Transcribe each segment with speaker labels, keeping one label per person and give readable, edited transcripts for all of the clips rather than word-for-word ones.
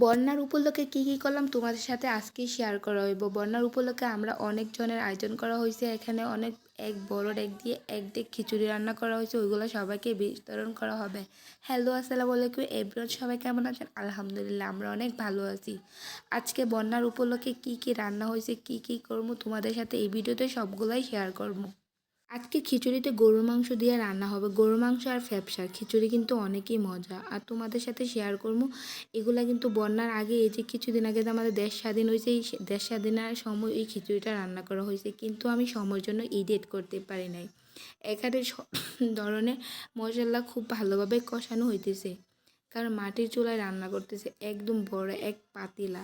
Speaker 1: বন্যার উপলক্ষে কী করলাম তোমাদের সাথে আজকেই শেয়ার করা হইব। বন্যার উপলক্ষে আমরা অনেক জনের আয়োজন করা হয়েছে। এখানে অনেক এক বড় ডেক দিয়ে এক ডেক খিচুড়ি রান্না করা হয়েছে, ওইগুলো সবাইকে বিতরণ করা হবে। হ্যালো, আসসালামু আলাইকুম এভরিওয়ান, সবাই কেমন আছেন? আলহামদুলিল্লাহ আমরা অনেক ভালো আছি। আজকে বন্যার উপলক্ষে কী রান্না হয়েছে, কী করবো তোমাদের সাথে এই ভিডিওতে সবগুলাই শেয়ার করবো। আজকে খিচুড়িতে গরুর মাংস দিয়ে রান্না হবে। গরুর মাংস আর ফ্যাপসা খিচুড়ি কিন্তু অনেকই মজা, আর তোমাদের সাথে শেয়ার করবো। এগুলা কিন্তু বন্যার আগে, এই যে কিছুদিন আগে যে আমাদের দেশ স্বাধীন হয়েছে, এই দেশ স্বাধীনের সময় এই খিচুড়িটা রান্না করা হয়েছে, কিন্তু আমি সময়ের জন্য এডিট করতে পারি নাই। এখানে সব ধরনের মশলা খুব ভালোভাবে কষানো হইতেছে, কারণ মাটির চুলায় রান্না করতেছে। একদম বড় এক পাতিলা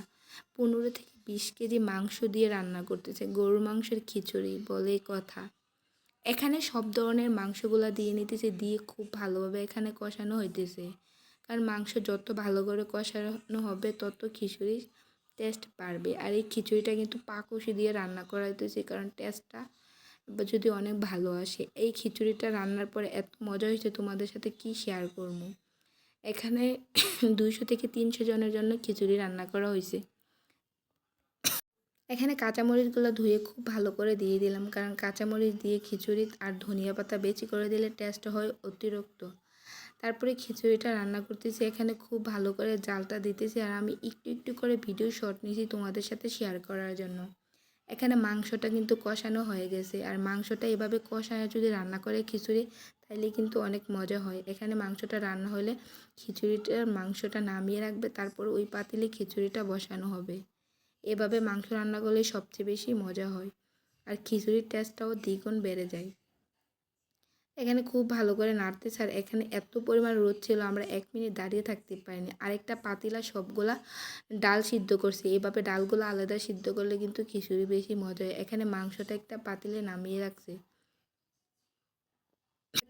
Speaker 1: 15 থেকে 20 কেজি মাংস দিয়ে রান্না করতেছে। গরুর মাংসের খিচুড়ি বলে কথা। এখানে সব ধরনের মাংসগুলা দিয়ে নিতেছে, দিয়ে খুব ভালোভাবে এখানে কষানো হইতেছে। কারণ মাংস যত ভালো করে কষানো হবে তত খিচুড়ির টেস্ট বাড়বে। আর এই খিচুড়িটা কিন্তু পাকোশি দিয়ে রান্না করা হইতেছে, কারণ টেস্টটা যদি অনেক ভালো আসে। এই খিচুড়িটা রান্নার পরে এত মজা হয়েছে, তোমাদের সাথে কি শেয়ার করবো। এখানে 200 থেকে 300 জনের জন্য খিচুড়ি রান্না করা হয়েছে। এখানে কাঁচামরিচগুলো ধুয়ে খুব ভালো করে দিয়ে দিলাম, কারণ কাঁচামরিচ দিয়ে খিচুড়ি আর ধনিয়া পাতা বেশি করে দিলে টেস্ট হয় অতিরিক্ত। তারপরে খিচুড়িটা রান্না করতেছি, এখানে খুব ভালো করে জালটা দিতেছি, আর আমি একটু করে ভিডিও শর্ট নিয়েছি তোমাদের সাথে শেয়ার করার জন্য। এখানে মাংসটা কিন্তু কষানো হয়ে গেছে, আর মাংসটা এভাবে কষানো যদি রান্না করে খিচুড়ি, তাইলে কিন্তু অনেক মজা হয়। এখানে মাংসটা রান্না হলে খিচুড়িটার মাংসটা নামিয়ে রাখবে, তারপর ওই পাতিলে খিচুড়িটা বসানো হবে। এভাবে মাংস রান্না করলে সবচেয়ে বেশি মজা হয়, আর খিচুড়ির টেস্টটাও দ্বিগুণ বেড়ে যায়। এখানে খুব ভালো করে নাড়তেছে, আর এখানে এত পরিমাণ রোদ ছিল আমরা 1 মিনিট দাঁড়িয়ে থাকতে পারিনি। আরেকটা পাতিলা সবগুলা ডাল সিদ্ধ করছি। এভাবে ডালগুলো আলাদা সিদ্ধ করলে কিন্তু খিচুড়ি বেশি মজা হয়। এখানে মাংসটা একটা পাতিলে নামিয়ে রাখছে।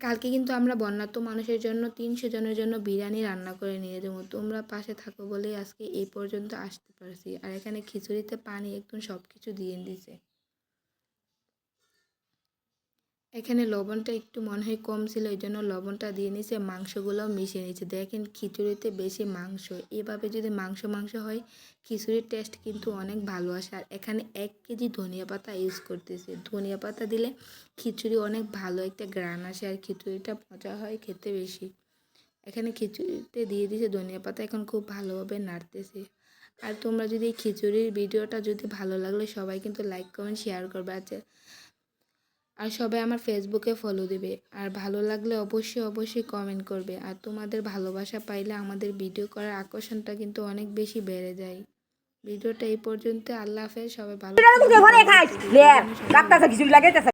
Speaker 1: কালকে কিন্তু আমরা বন্যার্ত মানুষের জন্য 300 জনের জন্য বিরিয়ানি রান্না করে নিয়ে যাবো। তোমরা পাশে থাকো বলেই আজকে এই পর্যন্ত আসতে পারছি। আর এখানে খিচুড়িতে পানি একদম সব কিছু দিয়ে দিছে। এখানে লবণটা একটু মনে হয় কম ছিল, এই জন্য লবণটা দিয়ে নিছে। মাংসগুলোও মিশিয়ে নিচ্ছে। দেখেন খিচুড়িতে বেশি মাংস, এভাবে যদি মাংস হয় খিচুড়ির টেস্ট কিন্তু অনেক ভালো আসে। আর এখানে 1 কেজি ধনিয়া পাতা ইউজ করতেছে। ধনিয়া পাতা দিলে খিচুড়ি অনেক ভালো একটা গ্রান আসে, আর খিচুড়িটা মজা হয় খেতে বেশি। এখানে খিচুড়িতে দিয়ে দিয়েছে ধনিয়া পাতা, এখন খুব ভালোভাবে নাড়তেছে। আর তোমরা যদি এই খিচুড়ির ভিডিওটা যদি ভালো লাগলে সবাই কিন্তু লাইক কমেন্ট শেয়ার করবে। আর সবাই আমার ফেসবুকে ফলো দেবে, আর ভালো লাগলে অবশ্যই কমেন্ট করবে। আর তোমাদের ভালোবাসা পাইলে আমাদের ভিডিও করার আকর্ষণটা কিন্তু অনেক বেশি বেড়ে যায়। ভিডিওটা এই পর্যন্ত। আল্লাহ হাফেজ, সবাই ভালো থাকবে।